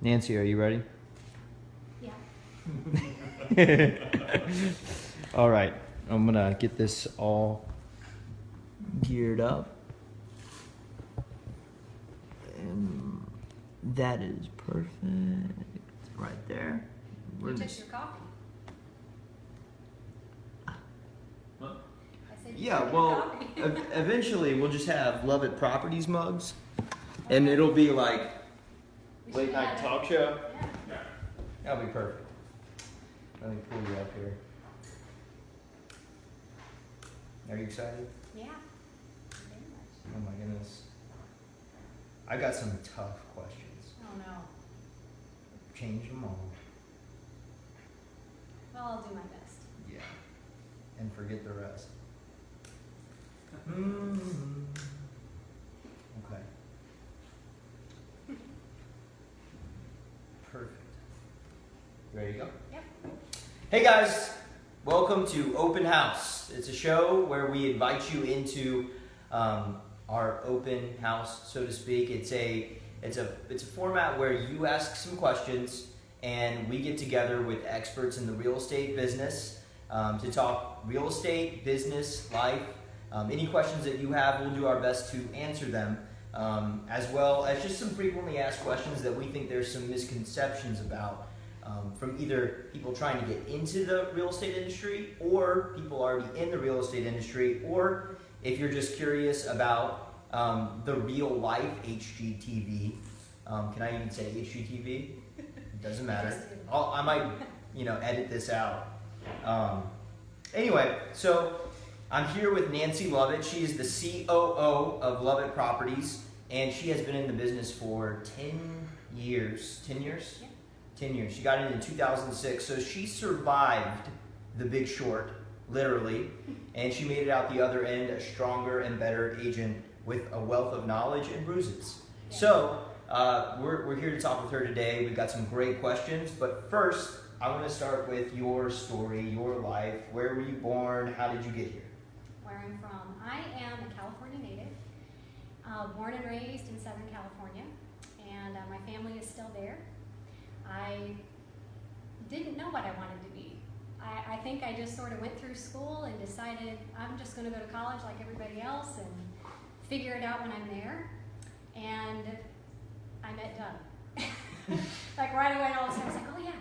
Nancy, are you ready? Yeah. All right, I'm gonna get this all geared up. And that is perfect. Right there. You took your coffee. What? I said you Yeah, took your well, coffee. eventually we'll just have Lovette Properties mugs, and it'll be like We late should night have- talk show. Yeah. Yeah. That'll be perfect. Let me pull you up here. Are you excited? Yeah. Very much. Oh my goodness. I got some tough questions. Oh no. Change them all. Well, I'll do my best. Yeah. And forget the rest. Okay. Perfect. You ready to go? Yep. Hey guys, welcome to Open House. It's a show where we invite you into our open house, so to speak. It's a format where you ask some questions and we get together with experts in the real estate business to talk real estate, business, life. Any questions that you have, we'll do our best to answer them, as well as just some frequently asked questions that we think there's some misconceptions about. From either people trying to get into the real estate industry or people already in the real estate industry, or if you're just curious about the real life HGTV. Can I even say HGTV? It doesn't matter. I might, edit this out. Anyway, so I'm here with Nancy Lovette. She is the COO of Lovette Properties, and she has been in the business for 10 years. 10 years? Yeah. 10 years. She got in 2006, so she survived the Big Short, literally, and she made it out the other end a stronger and better agent with a wealth of knowledge and bruises. Yeah. So we're here to talk with her today. We've got some great questions, but first, I want to start with your story, your life. Where were you born? How did you get here? Where I'm from. I am a California native, born and raised in Southern California, and my family is still there. I didn't know what I wanted to be. I think I just sort of went through school and decided I'm just going to go to college like everybody else and figure it out when I'm there. And I met Doug. Like right away, all of a sudden, I was like, oh yeah,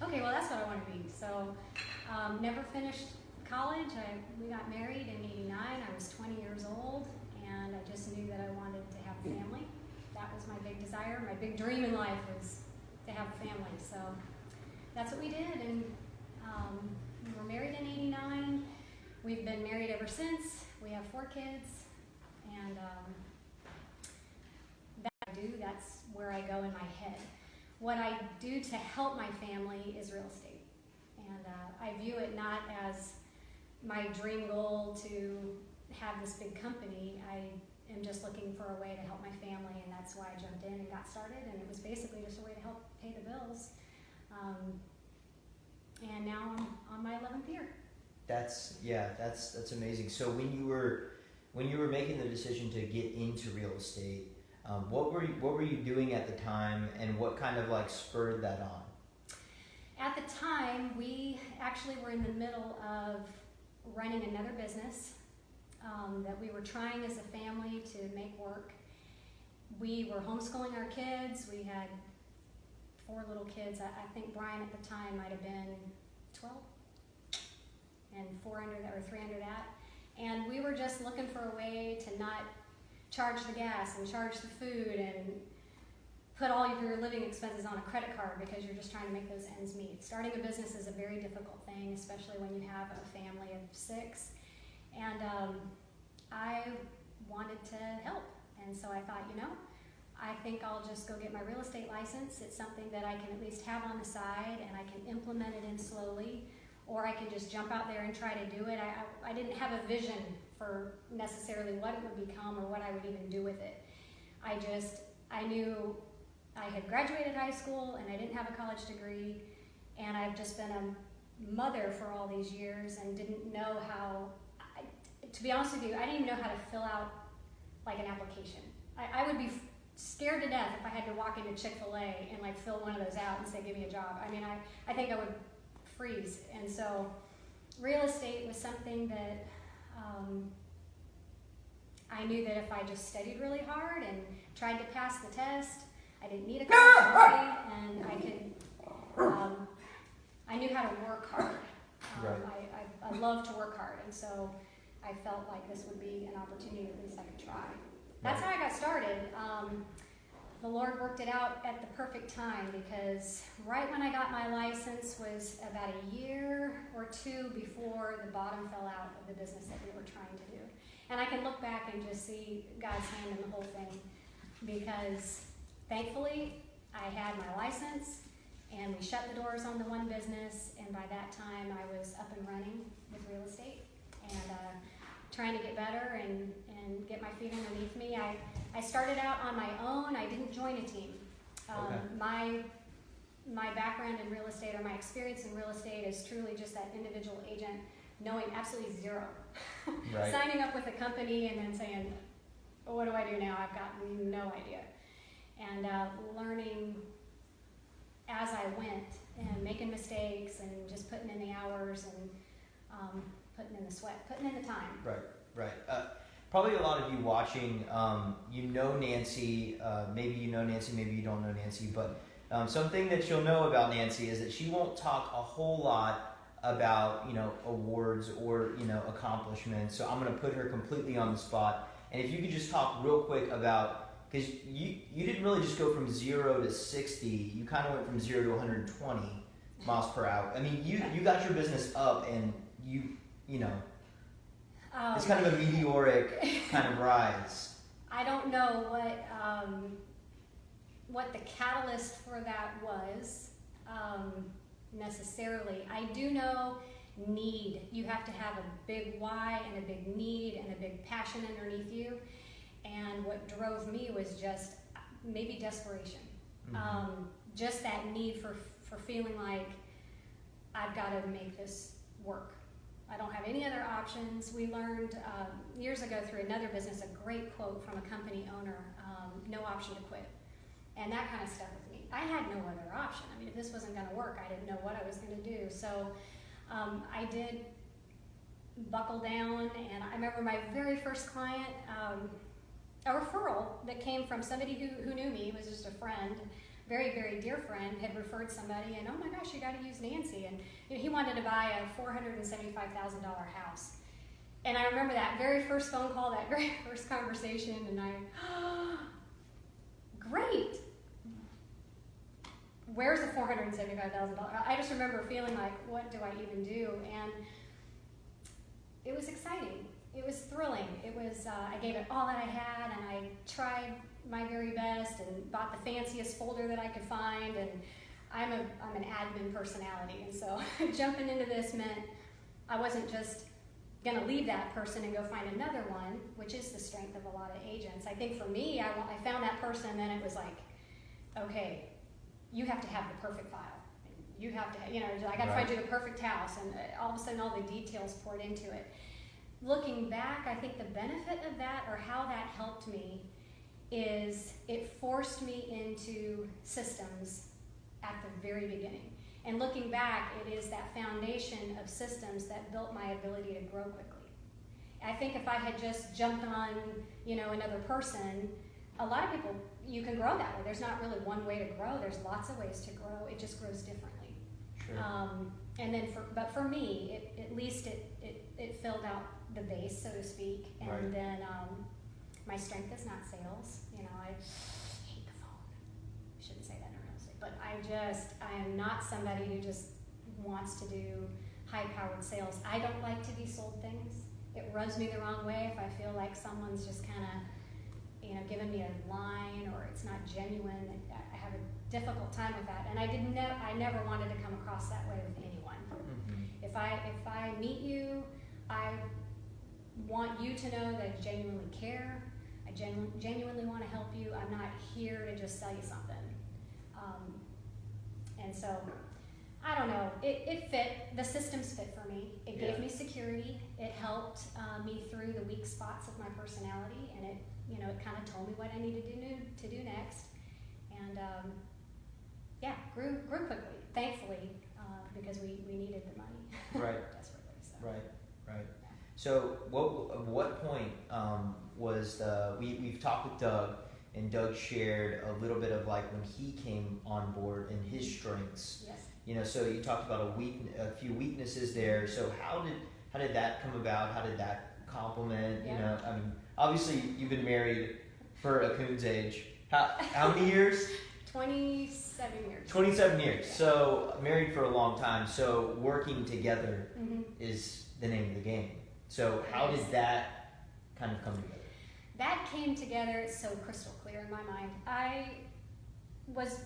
okay, well that's what I want to be. So never finished college. We got married in '89. I was 20 years old, and I just knew that I wanted to have a family. That was my big desire. My big dream in life was to have a family. So that's what we did, and we were married in '89. We've been married ever since. We have 4 kids, and that's where I go in my head. What I do to help my family is real estate, and I view it not as my dream goal to have this big company. I am just looking for a way to help my family, and that's why I jumped in and got started, and it was basically just a way to help pay the bills. And now I'm on my 11th year. That's amazing. So when you were making the decision to get into real estate, what were you doing at the time, and what kind of spurred that on? At the time, we actually were in the middle of running another business that we were trying as a family to make work. We were homeschooling our kids. We had 4 little kids. I think Brian at the time might have been 12 and 400 or 300 at. And we were just looking for a way to not charge the gas and charge the food and put all of your living expenses on a credit card because you're just trying to make those ends meet. Starting a business is a very difficult thing, especially when you have a family of 6. And I wanted to help. And so I thought, I think I'll just go get my real estate license. It's something that I can at least have on the side, and I can implement it in slowly, or I can just jump out there and try to do it. I didn't have a vision for necessarily what it would become or what I would even do with it. I knew I had graduated high school and I didn't have a college degree, and I've just been a mother for all these years and didn't know how, to be honest with you, I didn't even know how to fill out like an application. I would be scared to death if I had to walk into Chick-fil-A and like fill one of those out and say, give me a job. I mean, I think I would freeze. And so real estate was something that I knew that if I just studied really hard and tried to pass the test, I didn't need a college degree, and I could, I knew how to work hard. I love to work hard, and so I felt like this would be an opportunity at least I could try. That's how I got started. The Lord worked it out at the perfect time, because right when I got my license was about a year or two before the bottom fell out of the business that we were trying to do. And I can look back and just see God's hand in the whole thing, because thankfully I had my license and we shut the doors on the one business, and by that time I was up and running with real estate and trying to get better and get my feet underneath me. I started out on my own. I didn't join a team. My background in real estate, or my experience in real estate, is truly just that individual agent knowing absolutely zero. Right. Signing up with a company and then saying, oh, what do I do now? I've got no idea. And learning as I went and making mistakes and just putting in the hours and putting in the sweat, putting in the time. Right. Probably a lot of you watching, you know Nancy, maybe you know Nancy, maybe you don't know Nancy, but something that you'll know about Nancy is that she won't talk a whole lot about, awards or, accomplishments. So I'm going to put her completely on the spot. And if you could just talk real quick about, because you didn't really just go from 0 to 60, you kind of went from 0 to 120 miles per hour. I mean, you got your business up, and it's kind of a meteoric kind of rise. I don't know what the catalyst for that was necessarily. I do know need. You have to have a big why and a big need and a big passion underneath you. And what drove me was just maybe desperation. Mm-hmm. Just that need for feeling like I've got to make this work. I don't have any other options. We learned years ago through another business a great quote from a company owner, no option to quit. And that kind of stuck with me. I had no other option. I mean, if this wasn't going to work, I didn't know what I was going to do. So I did buckle down, and I remember my very first client, a referral that came from somebody who knew me, was just a friend, very, very dear friend, had referred somebody, and oh my gosh, you got to use Nancy. And he wanted to buy a $475,000 house. And I remember that very first phone call, that very first conversation, and great. Where's the $475,000? I just remember feeling like, what do I even do? And it was exciting. It was thrilling. It was, I gave it all that I had, and I tried my very best and bought the fanciest folder that I could find, and I'm an admin personality, and so jumping into this meant I wasn't just going to leave that person and go find another one, which is the strength of a lot of agents. I think for me, I found that person, and then it was like, okay, you have to have the perfect file. You have to, I got to find you the perfect house, and all of a sudden all the details poured into it. Looking back, I think the benefit of that, or how that helped me, is it forced me into systems at the very beginning. And looking back, it is that foundation of systems that built my ability to grow quickly. I think if I had just jumped on, another person, a lot of people, you can grow that way. There's not really one way to grow. There's lots of ways to grow. It just grows differently. Sure. And then, for me, at least it filled out the base, so to speak. And right. then my strength is not sales. I hate the phone. I shouldn't say that in real estate, but I am not somebody who just wants to do high-powered sales. I don't like to be sold things. It rubs me the wrong way if I feel like someone's just kind of, giving me a line, or it's not genuine. I have a difficult time with that, and I never wanted to come across that way with anyone. Mm-hmm. If I meet you, I want you to know that I genuinely care. I genuinely want to help you. I'm not here to just sell you something. And so, I don't know. It fit. The systems fit for me. It gave me security. It helped me through the weak spots of my personality, and it kind of told me what I needed to do next, and grew quickly, thankfully, because we needed the money Right. desperately. So. Right. So what point was we've talked with Doug, and Doug shared a little bit of like when he came on board and his strengths. Yes. So you talked about a few weaknesses there. So how did that come about? How did that complement? Yeah. I mean, obviously you've been married for a coon's age. How many years? 27 years. 27 years. So married for a long time. So working together Mm-hmm. is the name of the game. So how did that kind of come together? That came together. It's so crystal clear in my mind. I was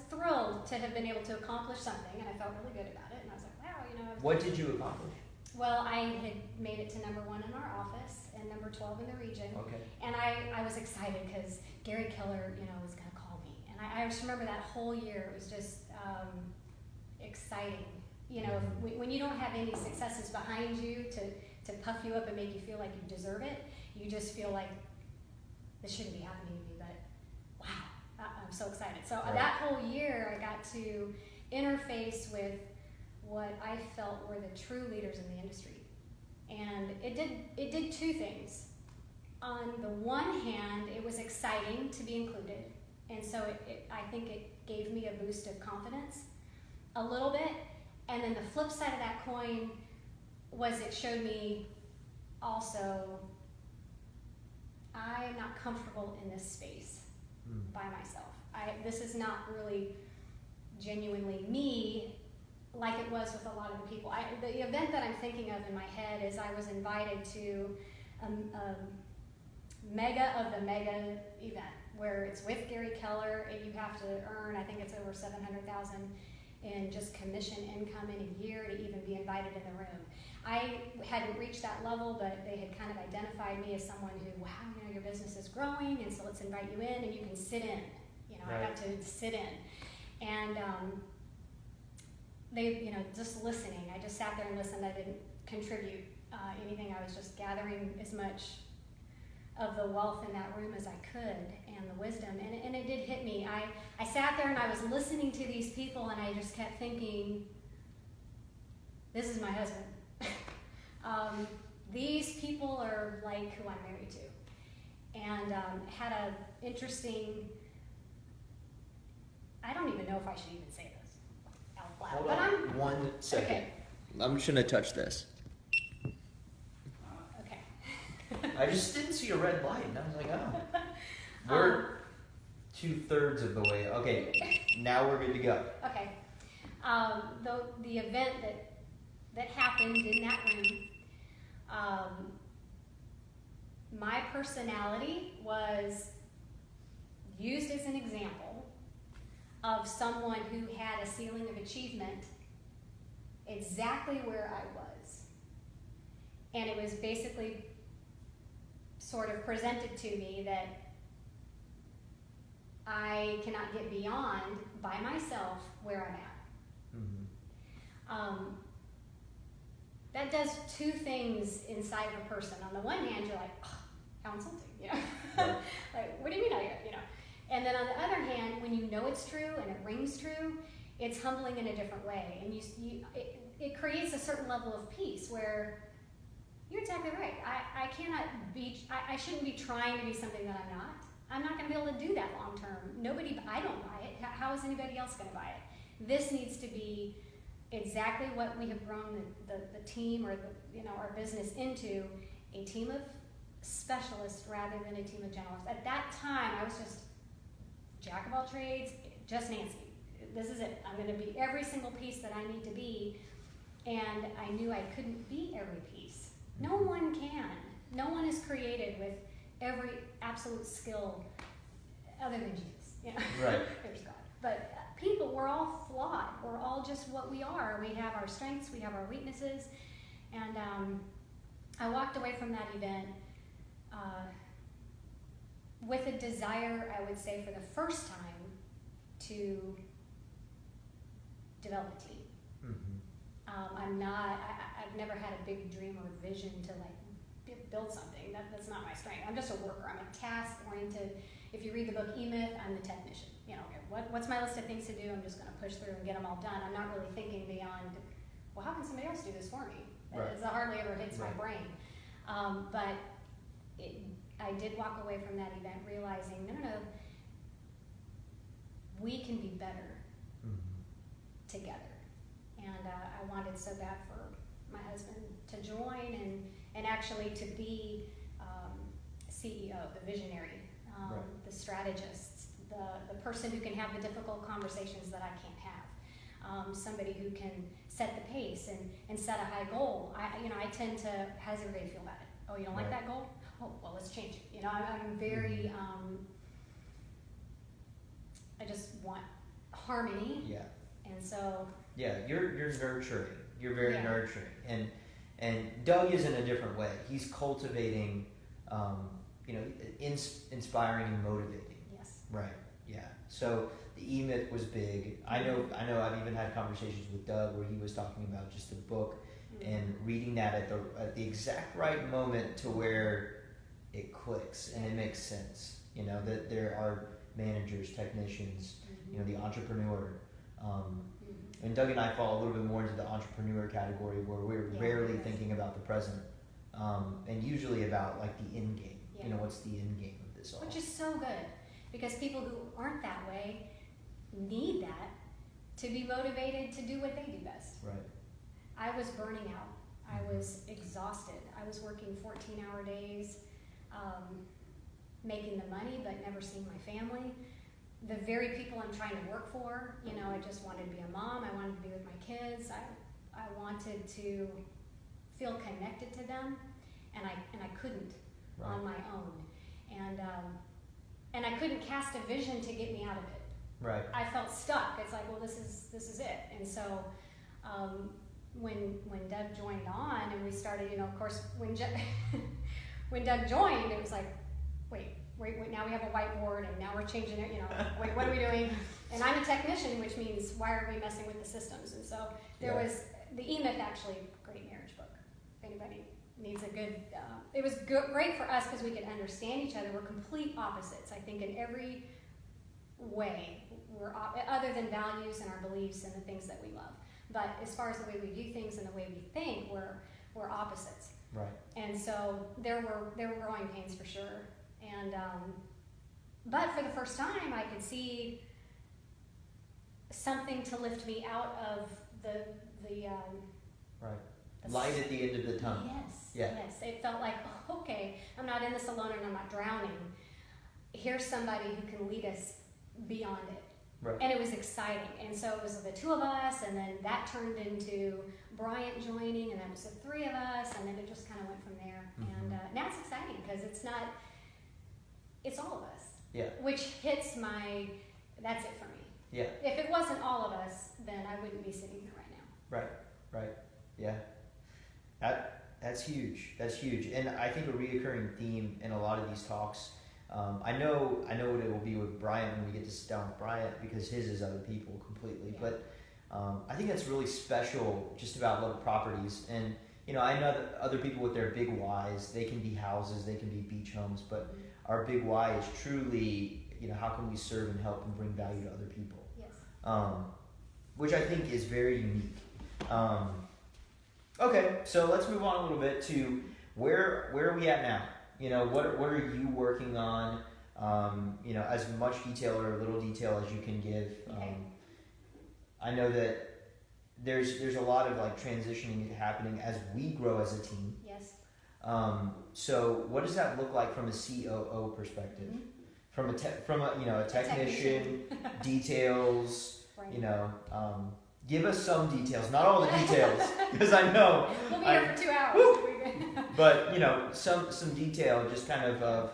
thrilled to have been able to accomplish something, and I felt really good about it. And I was like, wow, What did you accomplish? Well, I had made it to number 1 in our office and number 12 in the region. Okay. And I was excited because Gary Keller, was going to call me. And I just remember that whole year. It was just exciting. When you don't have any successes behind you to puff you up and make you feel like you deserve it, you just feel like this shouldn't be happening to me, but wow, I'm so excited. So Right. that whole year I got to interface with what I felt were the true leaders in the industry. And it did two things. On the one hand, it was exciting to be included, and so I think it gave me a boost of confidence a little bit. And then the flip side of that coin was it showed me also I'm not comfortable in this space by myself. This is not really genuinely me like it was with a lot of the people. The event that I'm thinking of in my head is I was invited to a mega of the mega event where it's with Gary Keller, and you have to earn, I think it's over $700,000 in just commission income in a year to even be invited in the room. I hadn't reached that level, but they had kind of identified me as someone who, wow, your business is growing, and so let's invite you in, and you can sit in. Right. I got to sit in, and they, just listening. I just sat there and listened. I didn't contribute anything. I was just gathering as much of the wealth in that room as I could, and the wisdom, and it did hit me. I sat there and I was listening to these people, and I just kept thinking, this is my husband. These people are like who I'm married to, and had an interesting, I don't even know if I should even say this out loud. Hold but on 1 second. Okay. I'm just gonna touch this. Okay. I just didn't see a red light, and I was like, oh. We're 2/3 of the way. Okay, now we're good to go. Okay. The event that happened in that room, my personality was used as an example of someone who had a ceiling of achievement exactly where I was. And it was basically sort of presented to me that I cannot get beyond by myself where I'm at. Mm-hmm. That does two things inside of a person. On the one hand, you're like, oh, how insulting, Right. Like, what do you mean And then on the other hand, when you know it's true and it rings true, it's humbling in a different way. And it creates a certain level of peace where you're exactly right. I shouldn't be trying to be something that I'm not. I'm not going to be able to do that long term. I don't buy it. How is anybody else going to buy it? This needs to be exactly what we have grown the team or our business into, a team of specialists rather than a team of generalists. At that time, I was just jack of all trades, just Nancy. This is it. I'm going to be every single piece that I need to be, and I knew I couldn't be every piece. No one can. No one is created with every absolute skill other than Jesus. Right. There's God. But people, we're all flawed. We're all just what we are. We have our strengths, we have our weaknesses, and I walked away from that event with a desire, I would say, for the first time, to develop a team. Mm-hmm. I've never had a big dream or vision to build something. That's not my strength. I'm just a worker. I'm a task-oriented. If you read the book EMyth, I'm the technician. You know, what's my list of things to do? I'm just going to push through and get them all done. I'm not really thinking beyond, well, how can somebody else do this for me? Right. It hardly ever hits my brain. But I did walk away from that event realizing, no, we can be better together. And I wanted so bad for my husband to join and actually to be CEO, the visionary, the strategist, the person who can have the difficult conversations that I can't have, somebody who can set the pace and set a high goal. I tend to, how does everybody feel about it? Oh, you don't like that goal? Oh, well, let's change it. I'm very, I just want harmony. Yeah. And so. Yeah, you're nurturing. You're very nurturing. And Doug is in a different way. He's cultivating, inspiring and motivating. Yes. Right. Yeah. So the EMyth was big. I know. I've even had conversations with Doug where he was talking about just the book and reading that at the exact right moment to where it clicks and it makes sense. That there are managers, technicians, the entrepreneur. And Doug and I fall a little bit more into the entrepreneur category where we're rarely thinking about the present and usually about like the end game. What's the end game of this all? Which is so good because people who aren't that way need that to be motivated to do what they do best. Right. I was burning out. I was exhausted. I was working 14-hour days, making the money but never seeing my family. The very people I'm trying to work for, I just wanted to be a mom. I wanted to be with my kids. I wanted to feel connected to them, and I couldn't on my own. And I couldn't cast a vision to get me out of it. Right. I felt stuck. It's like, well, this is it. And so when Doug joined on and we started, of course, when Doug joined, it was like, wait, now we have a whiteboard and now we're changing it, wait, what are we doing? And I'm a technician, which means why are we messing with the systems? And so there was, the EMyth actually, great marriage book. If anybody needs a good, it was great for us because we could understand each other. We're complete opposites, I think, in every way. We're other than values and our beliefs and the things that we love. But as far as the way we do things and the way we think, we're opposites. Right. And so there were growing pains for sure. And but for the first time, I could see something to lift me out of the light at the end of the tunnel. Yes. It felt like, okay, I'm not in this alone and I'm not drowning. Here's somebody who can lead us beyond it. Right. And it was exciting. And so it was the two of us, and then that turned into Bryant joining, and then it was the three of us, and then it just kind of went from there. And now it's exciting because it's all of us. Yeah. Which hits that's it for me. Yeah. If it wasn't all of us, then I wouldn't be sitting here right now. Right. Yeah. That's huge. That's huge. And I think a reoccurring theme in a lot of these talks, I know what it will be with Bryant when we get to sit down with Bryant because his is other people completely. Yeah. But I think that's really special just about Love Properties. And, I know that other people with their big whys, they can be houses, they can be beach homes, but our big why is truly, how can we serve and help and bring value to other people? Yes. Which I think is very unique. Okay, so let's move on a little bit to where are we at now? What are you working on? As much detail or little detail as you can give. Okay. I know that there's a lot of like transitioning happening as we grow as a team. Yes. So what does that look like from a COO perspective? From a technician, details. Right. Give us some details, not all the details, because I know we'll be here for 2 hours. But some detail, just kind of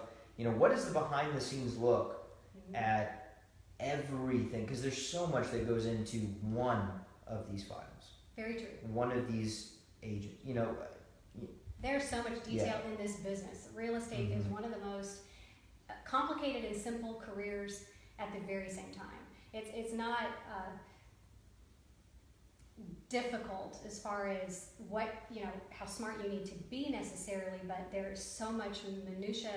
what does the behind the scenes look at everything? Because there's so much that goes into one of these files. Very true. One of these agents, There's so much detail in this business. Real estate is one of the most complicated and simple careers at the very same time. It's not. difficult as far as how smart you need to be necessarily, but there's so much minutia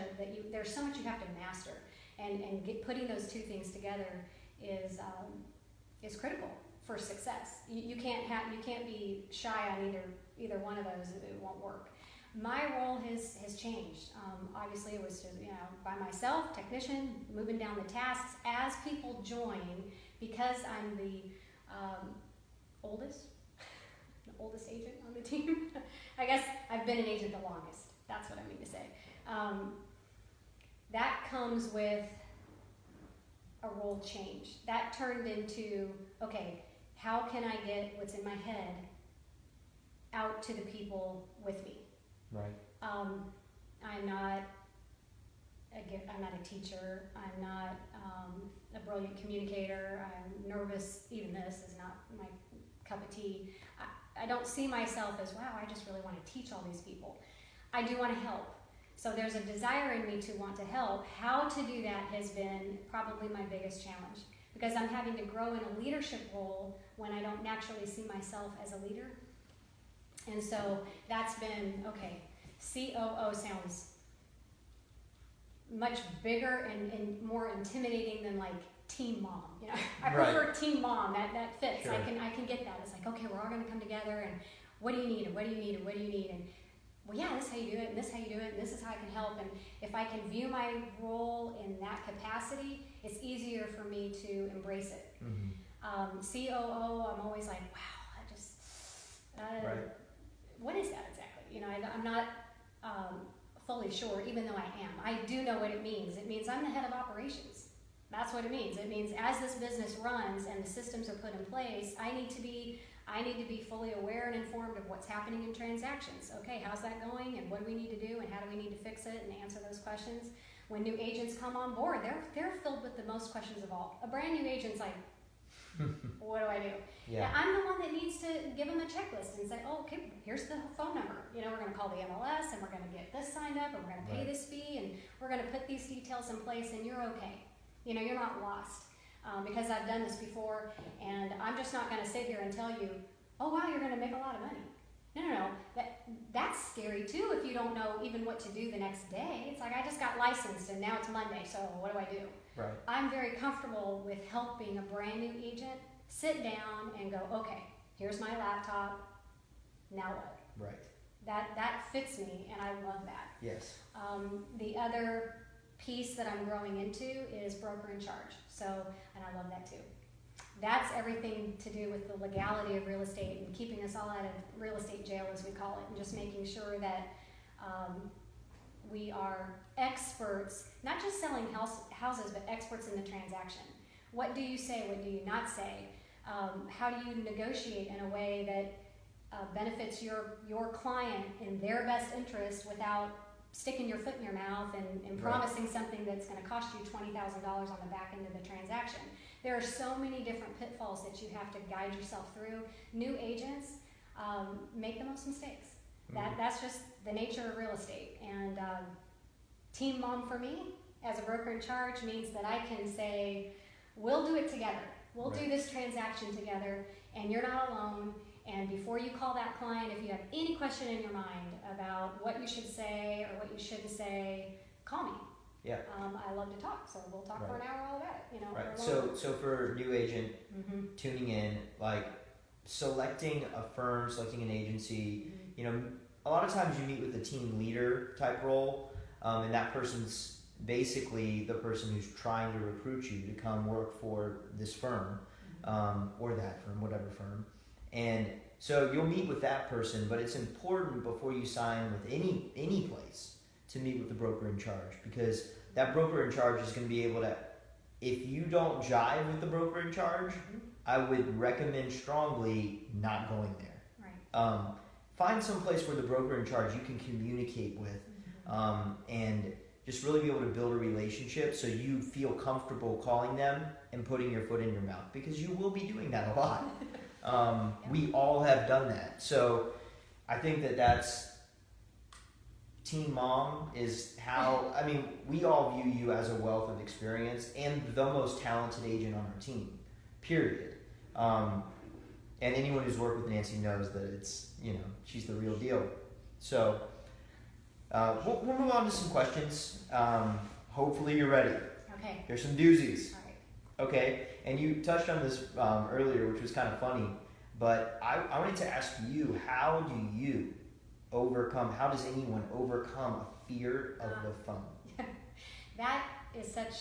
there's so much you have to master, and putting those two things together is critical for success. You can't be shy on either one of those. It won't work. My role has changed. Obviously, it was just, by myself, technician, moving down the tasks as people join, because I'm the oldest agent on the team. I guess I've been an agent the longest. That's what I mean to say. That comes with a role change. That turned into, okay, how can I get what's in my head out to the people with me? Right. I'm not a teacher. I'm not a brilliant communicator. I'm nervous. Even this is not my cup of tea. I don't see myself as, wow, I just really want to teach all these people. I do want to help. So there's a desire in me to want to help. How to do that has been probably my biggest challenge, because I'm having to grow in a leadership role when I don't naturally see myself as a leader. And so that's been, okay, COO sounds much bigger and more intimidating than like team mom. I prefer team mom. That fits. Sure. I can get that. It's like, okay, we're all going to come together, and what do you need, and what do you need, and what do you need, and well, yeah, this is how you do it, and this is how you do it, and this is how I can help. And if I can view my role in that capacity, it's easier for me to embrace it. Mm-hmm. COO, I'm always like, wow, Right. What is that exactly? I'm not fully sure, even though I am. I do know what it means. It means I'm the head of operations. That's what it means. It means as this business runs and the systems are put in place, I need to be fully aware and informed of what's happening in transactions. Okay, how's that going, and what do we need to do, and how do we need to fix it, and answer those questions. When new agents come on board, they're filled with the most questions of all. A brand new agent's like, what do I do? Yeah. And I'm the one that needs to give them a checklist and say, oh, okay, here's the phone number. We're going to call the MLS, and we're going to get this signed up, and we're going to pay this fee, and we're going to put these details in place, and you're okay. You're not lost. Because I've done this before, and I'm just not going to sit here and tell you, oh wow, you're going to make a lot of money. No. That's scary too if you don't know even what to do the next day. It's like, I just got licensed and now it's Monday, so what do I do? Right. I'm very comfortable with helping a brand new agent sit down and go, okay, here's my laptop, now what? Right. That fits me, and I love that. Yes. The other piece that I'm growing into is broker in charge. So, and I love that too. That's everything to do with the legality of real estate and keeping us all out of real estate jail, as we call it, and just making sure that we are experts, not just selling houses, but experts in the transaction. What do you say? What do you not say? How do you negotiate in a way that benefits your client in their best interest without sticking your foot in your mouth and promising something that's going to cost you $20,000 on the back end of the transaction? There are so many different pitfalls that you have to guide yourself through. New agents make the most mistakes. Mm-hmm. That's just the nature of real estate. And team mom for me, as a broker in charge, means that I can say, we'll do it together. We'll do this transaction together, and you're not alone. And before you call that client, if you have any question in your mind about what you should say or what you shouldn't say, call me. Yeah. I love to talk, so we'll talk for an hour all about it. Right. So for a new agent tuning in, like selecting a firm, selecting an agency, a lot of times you meet with a team leader type role, and that person's basically the person who's trying to recruit you to come work for this firm, or that firm, whatever firm. And so you'll meet with that person, but it's important before you sign with any place to meet with the broker in charge, because that broker in charge is going to be able to, if you don't jive with the broker in charge, I would recommend strongly not going there. Right. Find some place where the broker in charge you can communicate with, and just really be able to build a relationship so you feel comfortable calling them and putting your foot in your mouth, because you will be doing that a lot. We all have done that. So I think that's Team Mom is how, we all view you as a wealth of experience and the most talented agent on our team, period. And And anyone who's worked with Nancy knows that it's, she's the real deal. So we'll move on to some questions. Hopefully you're ready. Okay. Here's some doozies. All right. Okay, and you touched on this earlier, which was kind of funny, but I wanted to ask you, how does anyone overcome a fear of the phone? That is such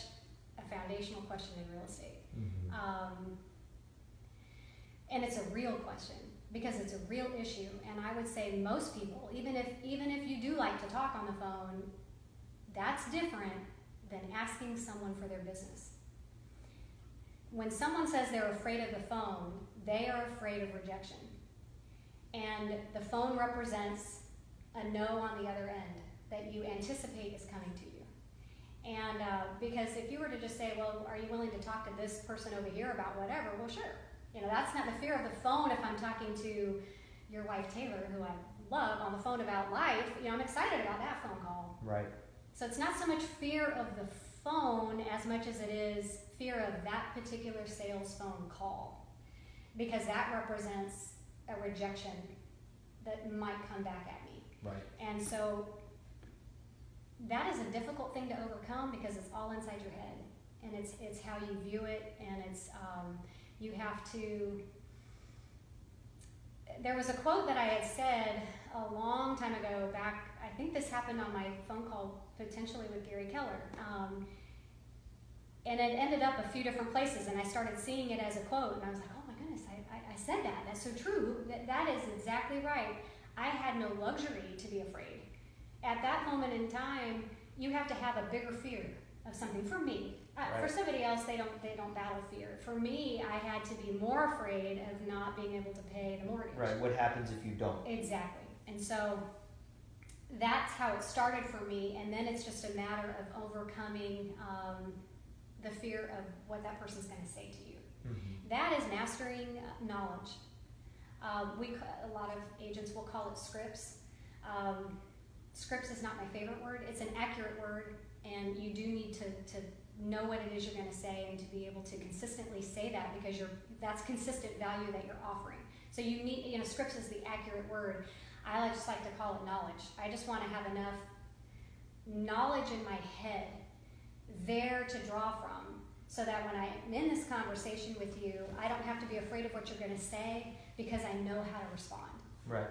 a foundational question in real estate. Mm-hmm. And it's a real question because it's a real issue. And I would say most people, even if you do like to talk on the phone, that's different than asking someone for their business. When someone says they're afraid of the phone, they are afraid of rejection. And the phone represents a no on the other end that you anticipate is coming to you. And because if you were to just say, well, are you willing to talk to this person over here about whatever? Well, sure. That's not the fear of the phone. If I'm talking to your wife, Taylor, who I love, on the phone about life, I'm excited about that phone call. Right. So it's not so much fear of the phone as much as it is fear of that particular sales phone call, because that represents a rejection that might come back at me. Right. And so that is a difficult thing to overcome because it's all inside your head, and it's how you view it, and it's you have to. There was a quote that I had said a long time ago back. I think this happened on my phone call potentially with Gary Keller. And it ended up a few different places, and I started seeing it as a quote, and I was like, oh my goodness, I said that. That's so true. That is exactly right. I had no luxury to be afraid. At that moment in time, you have to have a bigger fear of something. For me, Right. For somebody else, they don't battle fear. For me, I had to be more afraid of not being able to pay the mortgage. Right. What happens if you don't? Exactly. And so that's how it started for me, and then it's just a matter of overcoming the fear of what that person's going to say to you. Mm-hmm. That is mastering knowledge. A lot of agents will call it scripts. Scripts is not my favorite word. It's an accurate word, and you do need to know what it is you're going to say and to be able to consistently say that, because that's consistent value that you're offering. So you need, scripts is the accurate word. I just like to call it knowledge. I just want to have enough knowledge in my head there to draw from, so that when I'm in this conversation with you, I don't have to be afraid of what you're going to say, because I know how to respond. Right.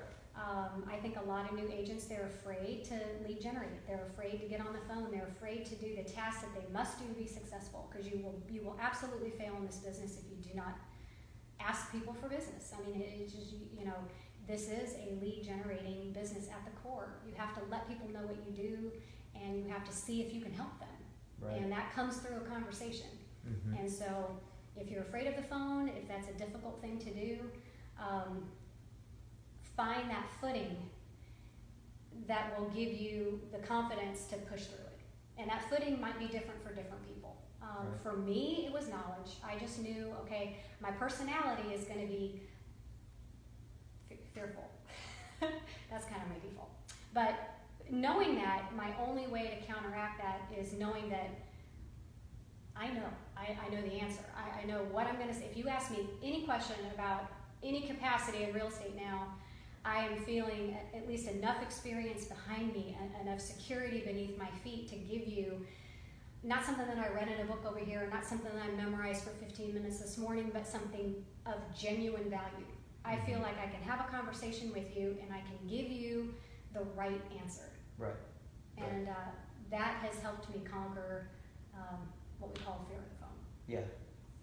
I think a lot of new agents, they're afraid to lead generate. They're afraid to get on the phone. They're afraid to do the tasks that they must do to be successful, because you will absolutely fail in this business if you do not ask people for business. I mean, it's just, this is a lead generating business at the core. You have to let people know what you do, and you have to see if you can help them. Right. And that comes through a conversation. Mm-hmm. And so if you're afraid of the phone, if that's a difficult thing to do, find that footing that will give you the confidence to push through it. And that footing might be different for different people. Right. For me, it was knowledge. I just knew, okay, my personality is going to be fearful. That's kind of my default. But knowing that, my only way to counteract that is knowing that I know the answer. I know what I'm going to say. If you ask me any question about any capacity in real estate now, I am feeling at least enough experience behind me, enough security beneath my feet to give you not something that I read in a book over here, not something that I memorized for 15 minutes this morning, but something of genuine value. I feel like I can have a conversation with you, and I can give you the right answer. Right. And that has helped me conquer what we call fear of the phone.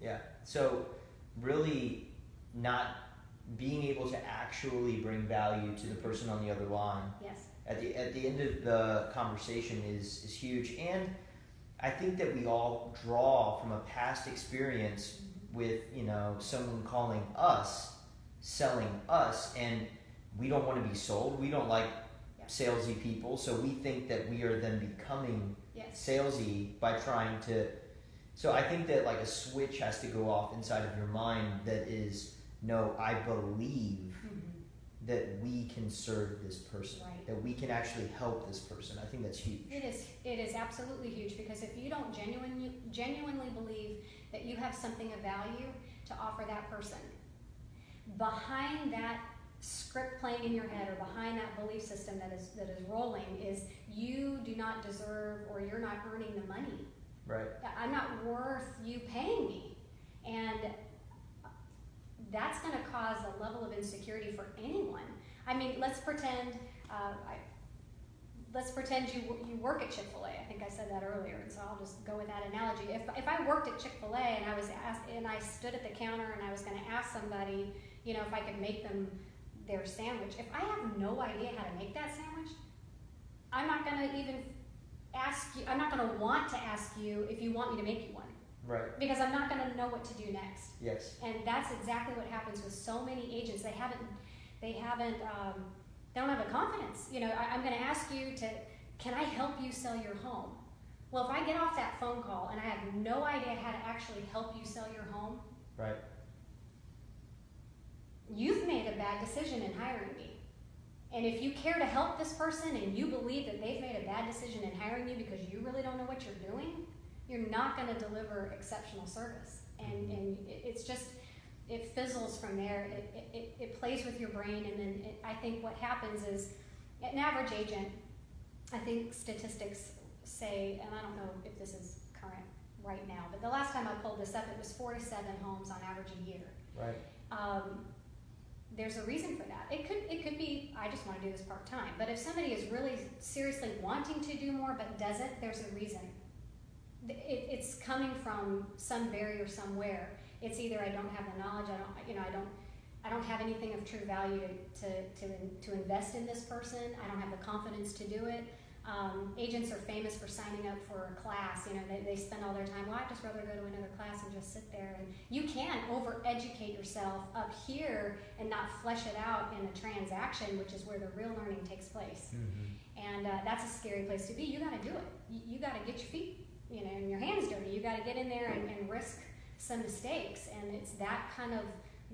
Yeah. So really not being able to actually bring value to the person on the other line. Yes. At the end of the conversation is huge. And I think that we all draw from a past experience with, someone calling us, selling us, and we don't want to be sold. We don't like salesy people, so we think that we are then becoming salesy by trying to. So I think that like a switch has to go off inside of your mind that is, no, I believe that we can serve this person, that we can actually help this person. I think that's huge. It is absolutely huge, because if you don't genuinely believe that you have something of value to offer that person, behind that script playing in your head, or behind that belief system that is rolling, is you do not deserve, or you're not earning the money. Right. I'm not worth you paying me. And that's going to cause a level of insecurity for anyone. I mean, let's pretend you work at Chick-fil-A. I think I said that earlier, and so I'll just go with that analogy. If I worked at Chick-fil-A and I was asked, and I stood at the counter and I was going to ask somebody, you know, if I could make them their sandwich, if I have no idea how to make that sandwich, I'm not going to even ask you. I'm not going to want to ask you if you want me to make you one. Right. Because I'm not going to know what to do next. Yes. And that's exactly what happens with so many agents. They don't have the confidence. You know, I'm going to ask you can I help you sell your home? Well, if I get off that phone call and I have no idea how to actually help you sell your home, right, you've made a bad decision in hiring me. And if you care to help this person and you believe that they've made a bad decision in hiring you because you really don't know what you're doing, you're not going to deliver exceptional service. And it's just, it fizzles from there. It plays with your brain, and then I think what happens is, an average agent, I think statistics say, and I don't know if this is current right now, but the last time I pulled this up, it was 4 to 7 homes on average a year. Right. There's a reason for that. It could be, I just want to do this part-time. But if somebody is really seriously wanting to do more but doesn't, there's a reason. It's coming from some barrier somewhere. It's either I don't have the knowledge, I don't have anything of true value to invest in this person. I don't have the confidence to do it. Agents are famous for signing up for a class. You know, they spend all their time, well, I'd just rather go to another class and just sit there. And you can over-educate yourself up here and not flesh it out in a transaction, which is where the real learning takes place. Mm-hmm. And that's a scary place to be. You got to do it. You got to get your feet, you know, and your hands dirty. You got to get in there and risk some mistakes. And it's that kind of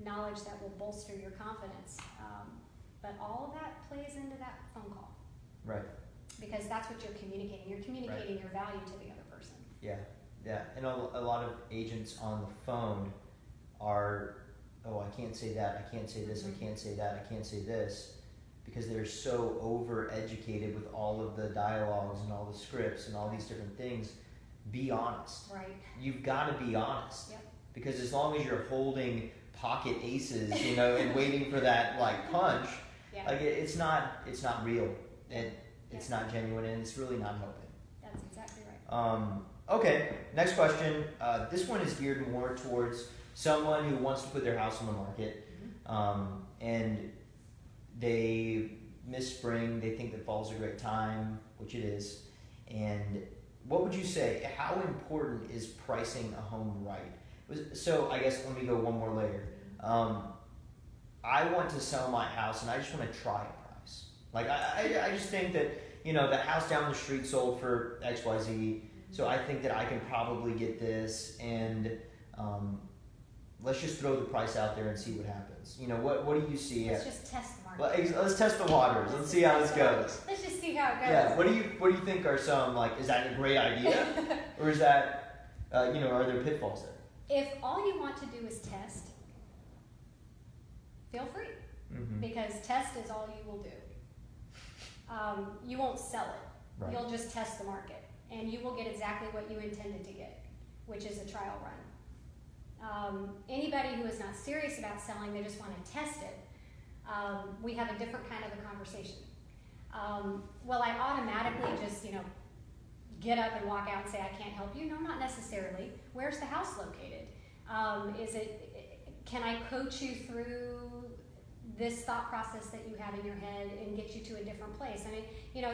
knowledge that will bolster your confidence. But all of that plays into that phone call. Right. Because that's what you're communicating. You're communicating right. your value to the other person. Yeah, yeah. And a lot of agents on the phone are, oh, I can't say that, I can't say this, I can't say that, I can't say this, because they're so over-educated with all of the dialogues and all the scripts and all these different things. Be honest. Right. You've got to be honest. Yep. Because as long as you're holding pocket aces, you know, and waiting for that like punch, yeah. like it's not real. It's not genuine, and it's really not helping. That's exactly right. Okay, next question. This one is geared more towards someone who wants to put their house on the market, and they miss spring. They think that fall's a great time, which it is. And what would you say? How important is pricing a home right? So I guess let me go one more layer. I want to sell my house, and I just want to try a price. Like I just think that, you know, the house down the street sold for XYZ, so I think that I can probably get this, and let's just throw the price out there and see what happens. You know, what do you see? Let's just test the market. Let's test the waters. Let's see how this goes. Let's just see how it goes. Yeah. What do you think are some, like, is that a great idea, or is that you know, are there pitfalls there? If all you want to do is test, feel free, because test is all you will do. You won't sell it. Right. You'll just test the market, and you will get exactly what you intended to get, which is a trial run. Anybody who is not serious about selling, they just want to test it, we have a different kind of a conversation. Well, I automatically just, you know, get up and walk out and say, I can't help you? No, not necessarily. Where's the house located? Can I coach you through this thought process that you have in your head and get you to a different place? I mean, you know,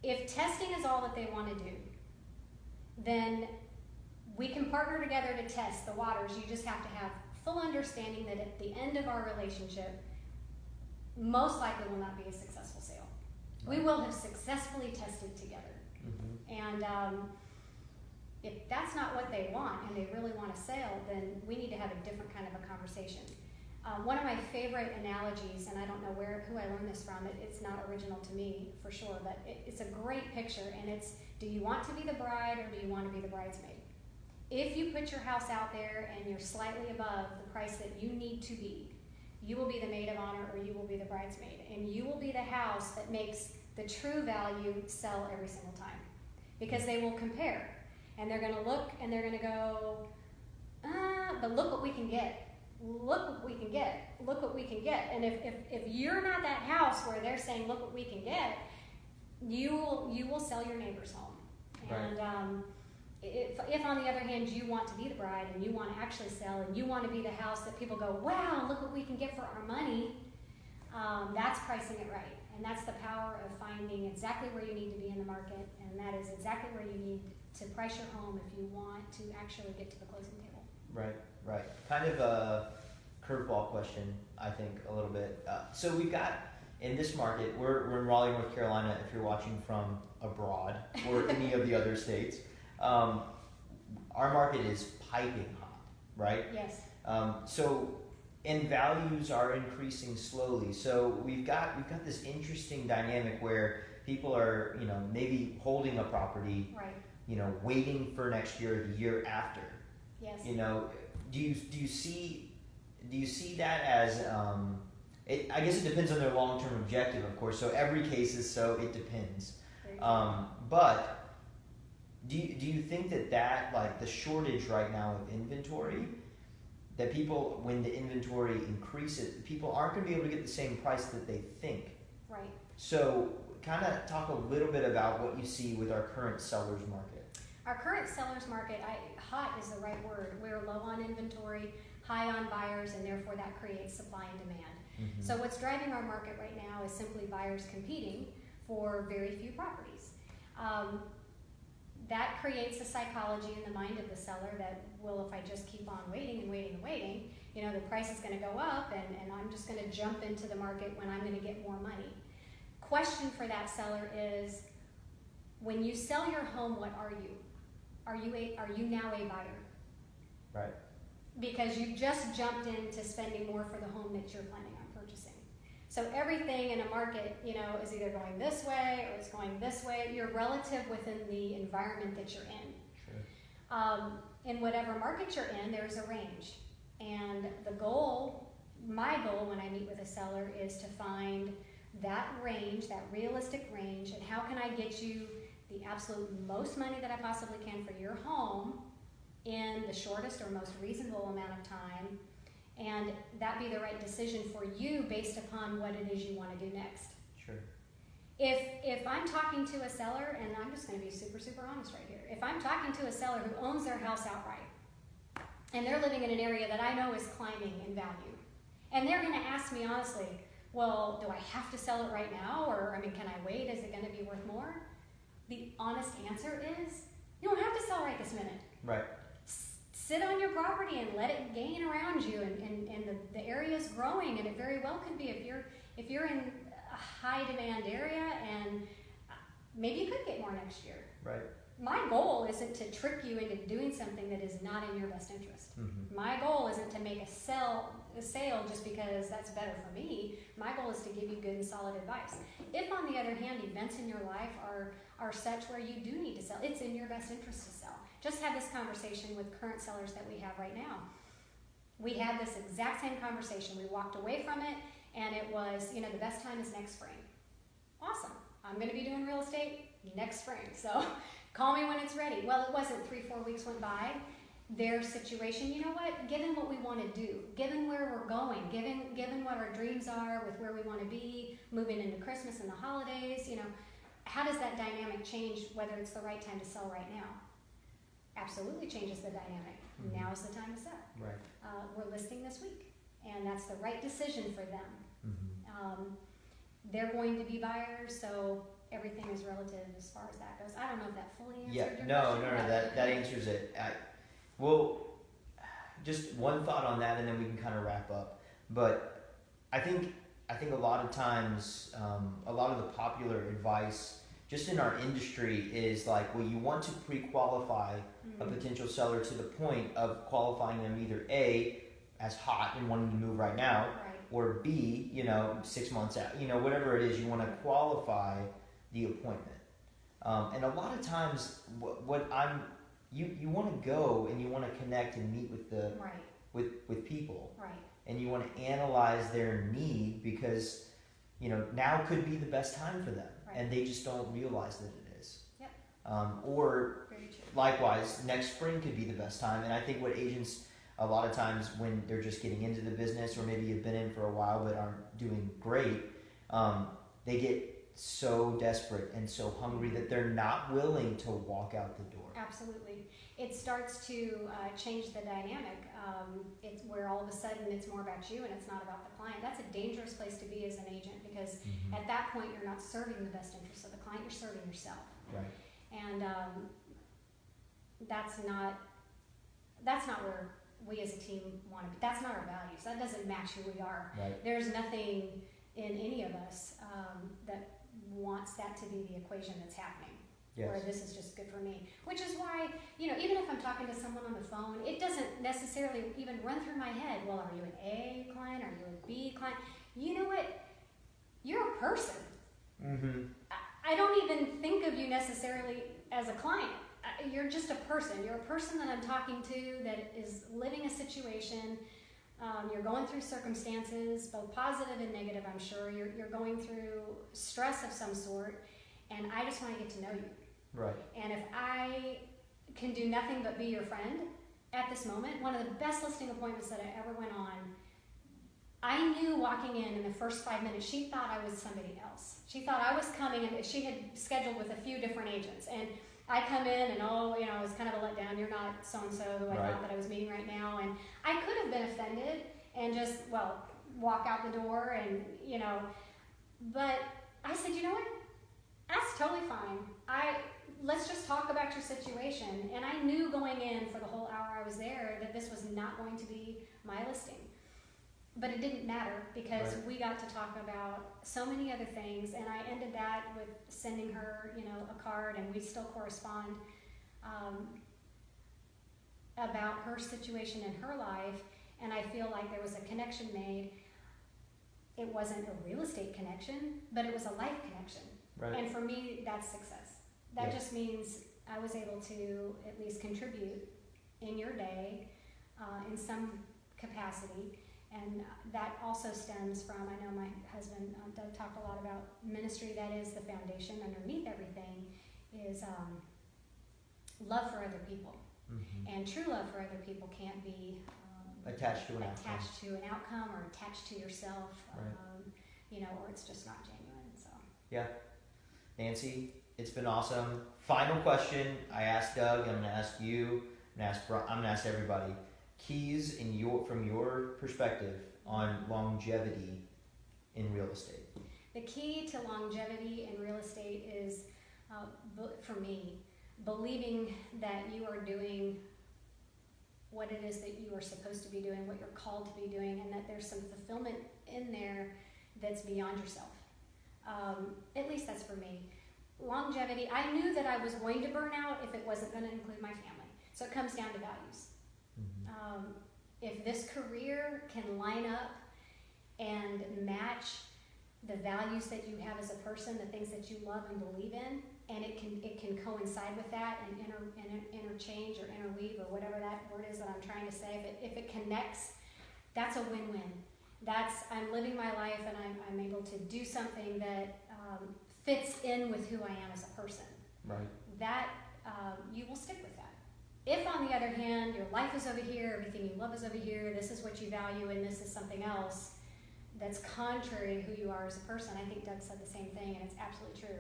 if testing is all that they want to do, then we can partner together to test the waters. You just have to have full understanding that at the end of our relationship, most likely will not be a successful sale. Right. We will have successfully tested together. And if that's not what they want and they really want a sale, then we need to have a different kind of a conversation. One of my favorite analogies, and I don't know who I learned this from, it's not original to me for sure, but it's a great picture, and it's, do you want to be the bride or do you want to be the bridesmaid? if you put your house out there and you're slightly above the price that you need to be, you will be the maid of honor or you will be the bridesmaid. And you will be the house that makes the true value sell every single time. Because they will compare. And they're going to look and they're going to go, but look what we can get. Look what we can get. Look what we can get. And if you're not that house where they're saying, look what we can get, you will sell your neighbor's home. And if on the other hand you want to be the bride and you want to actually sell and you want to be the house that people go, wow, look what we can get for our money, that's pricing it right. And that's the power of finding exactly where you need to be in the market, and that is exactly where you need to price your home if you want to actually get to the closing table. Right. Kind of a curveball question, I think, a little bit. So we've got, in this market, we're in Raleigh, North Carolina, if you're watching from abroad or any of the other states. Our market is piping hot, right? Yes. And values are increasing slowly. So we've got this interesting dynamic where people are, maybe holding a property, right, waiting for next year or the year after. Yes. Do you see that as I guess it depends on their long-term objective, of course. So every case is it depends. But do you think that like the shortage right now of inventory, that people, when the inventory increases, people aren't going to be able to get the same price that they think? Right. So kind of talk a little bit about what you see with our current seller's market. Our current seller's market, hot is the right word. We're low on inventory, high on buyers, and therefore that creates supply and demand. Mm-hmm. So what's driving our market right now is simply buyers competing for very few properties. That creates a psychology in the mind of the seller that, well, if I just keep on waiting and waiting and waiting, the price is going to go up and I'm just going to jump into the market when I'm going to get more money. Question for that seller is, when you sell your home, what are you? Are you now a buyer? Right. Because you just jumped into spending more for the home that you're planning on purchasing. So everything in a market, is either going this way or it's going this way. You're relative within the environment that you're in. Sure. In whatever market you're in, there's a range. And my goal when I meet with a seller is to find that range, that realistic range, and how can I get you the absolute most money that I possibly can for your home in the shortest or most reasonable amount of time, and that be the right decision for you based upon what it is you want to do next. Sure. If I'm talking to a seller, and I'm just going to be super, super honest right here. If I'm talking to a seller who owns their house outright, and they're living in an area that I know is climbing in value, and they're going to ask me honestly, well, do I have to sell it right now? Or, can I wait? Is it going to be worth more? The honest answer is, you don't have to sell right this minute. Right. Sit on your property and let it gain around you, and the area is growing, and it very well could be if you're in a high demand area, and maybe you could get more next year. Right. My goal isn't to trick you into doing something that is not in your best interest. Mm-hmm. My goal isn't to make a sale just because that's better for me. My goal is to give you good and solid advice. If, on the other hand, events in your life are such where you do need to sell, it's in your best interest to sell. Just had this conversation with current sellers that we have right now. We had this exact same conversation. We walked away from it, and it was, the best time is next spring. Awesome. I'm going to be doing real estate next spring, so call me when it's ready. Well, it wasn't. 3-4 weeks went by. Their situation, given what we want to do, given where we're going, given what our dreams are with where we want to be, moving into Christmas and the holidays, how does that dynamic change whether it's the right time to sell right now? Absolutely changes the dynamic. Mm-hmm. Now is the time to sell. Right. We're listing this week, and that's the right decision for them. Mm-hmm. They're going to be buyers, so everything is relative as far as that goes. I don't know if that fully answered your question. No, that answers it. Well, just one thought on that, and then we can kind of wrap up. But I think a lot of times, a lot of the popular advice just in our industry is like, well, you want to pre-qualify a potential seller to the point of qualifying them either A, as hot and wanting to move right now, right, or B, 6 months out, whatever it is, you want to qualify the appointment. And a lot of times what I'm you want to go and you want to connect and meet with the Right. with people, Right. and you want to analyze their need because now could be the best time for them, Right. and they just don't realize that it is. Yep. Or Very true. likewise, next spring could be the best time. And I think what agents, a lot of times when they're just getting into the business, or maybe you've been in for a while but aren't doing great, they get so desperate and so hungry that they're not willing to walk out the door. Absolutely. It starts to change the dynamic. It's where all of a sudden it's more about you and it's not about the client. That's a dangerous place to be as an agent, because Mm-hmm. at that point you're not serving the best interests of the client, you're serving yourself. Right. And that's not where we as a team want to be. That's not our values. That doesn't match who we are. Right. There's nothing in any of us that wants that to be the equation that's happening. Yes. Where this is just good for me. Which is why, even if I'm talking to someone on the phone, it doesn't necessarily even run through my head, well, are you an A client? Are you a B client? You know what? You're a person. Mm-hmm. I don't even think of you necessarily as a client. You're just a person. You're a person that I'm talking to that is living a situation. You're going through circumstances, both positive and negative, I'm sure. You're going through stress of some sort, and I just want to get to know you. Right. And if I can do nothing but be your friend at this moment, one of the best listing appointments that I ever went on, I knew walking in the first 5 minutes, she thought I was somebody else. She thought I was coming, and she had scheduled with a few different agents. And I come in, and it was kind of a letdown. You're not so-and-so who I Right. thought that I was meeting right now. And I could have been offended and just, walk out the door and, but I said, you know what? That's totally fine. Let's just talk about your situation. And I knew going in for the whole hour I was there that this was not going to be my listing. But it didn't matter, because Right. we got to talk about so many other things, and I ended that with sending her, a card, and we still correspond about her situation in her life, and I feel like there was a connection made. It wasn't a real estate connection, but it was a life connection. Right. And for me, that's success. That Yeah. just means I was able to at least contribute in your day in some capacity. And that also stems from, I know my husband, Doug, talked a lot about ministry. That is the foundation underneath everything, is love for other people. Mm-hmm. And true love for other people can't be Attached to an outcome. attached to an outcome or attached to yourself, Right. or it's just not genuine. So. Yeah. Nancy, it's been awesome. Final question I asked Doug, I'm going to ask you, I'm going to ask everybody. Keys from your perspective on longevity in real estate. The key to longevity in real estate is, for me, believing that you are doing what it is that you are supposed to be doing, what you're called to be doing, and that there's some fulfillment in there that's beyond yourself. At least that's for me. Longevity, I knew that I was going to burn out if it wasn't going to include my family. So it comes down to values. Mm-hmm. If this career can line up and match the values that you have as a person, the things that you love and believe in, and it can coincide with that and interchange or interweave or whatever that word is that I'm trying to say. If it connects, that's a win-win. I'm living my life, and I'm able to do something that fits in with who I am as a person. Right. That you will stick with that. If, on the other hand, your life is over here, everything you love is over here, this is what you value, and this is something else that's contrary to who you are as a person, I think Doug said the same thing, and it's absolutely true.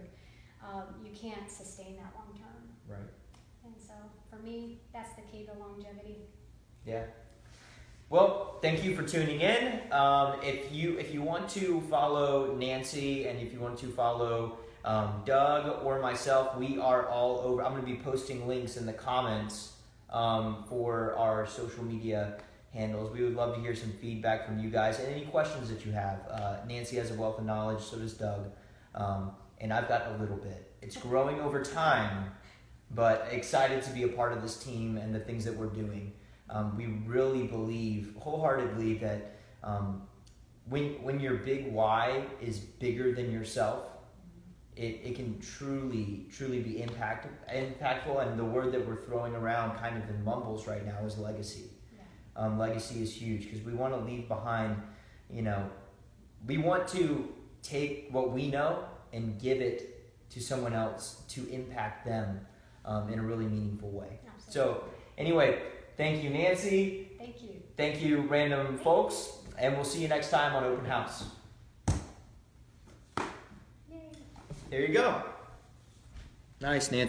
You can't sustain that long term. Right. And so, for me, that's the key to longevity. Yeah. Well, thank you for tuning in. If you want to follow Nancy, and if you want to follow Doug or myself, we are all over. I'm going to be posting links in the comments for our social media handles. We would love to hear some feedback from you guys and any questions that you have. Nancy has a wealth of knowledge, so does Doug. And I've got a little bit. It's growing over time, but excited to be a part of this team and the things that we're doing. We really wholeheartedly believe that when your big why is bigger than yourself, it can truly be impactful. And the word that we're throwing around kind of in mumbles right now is legacy. Yeah. Legacy is huge because we want to leave behind, we want to take what we know and give it to someone else to impact them in a really meaningful way. Absolutely. So anyway, thank you, Nancy. Thank you. Thank you, random folks. And we'll see you next time on Open House. Yay. There you go. Nice, Nancy.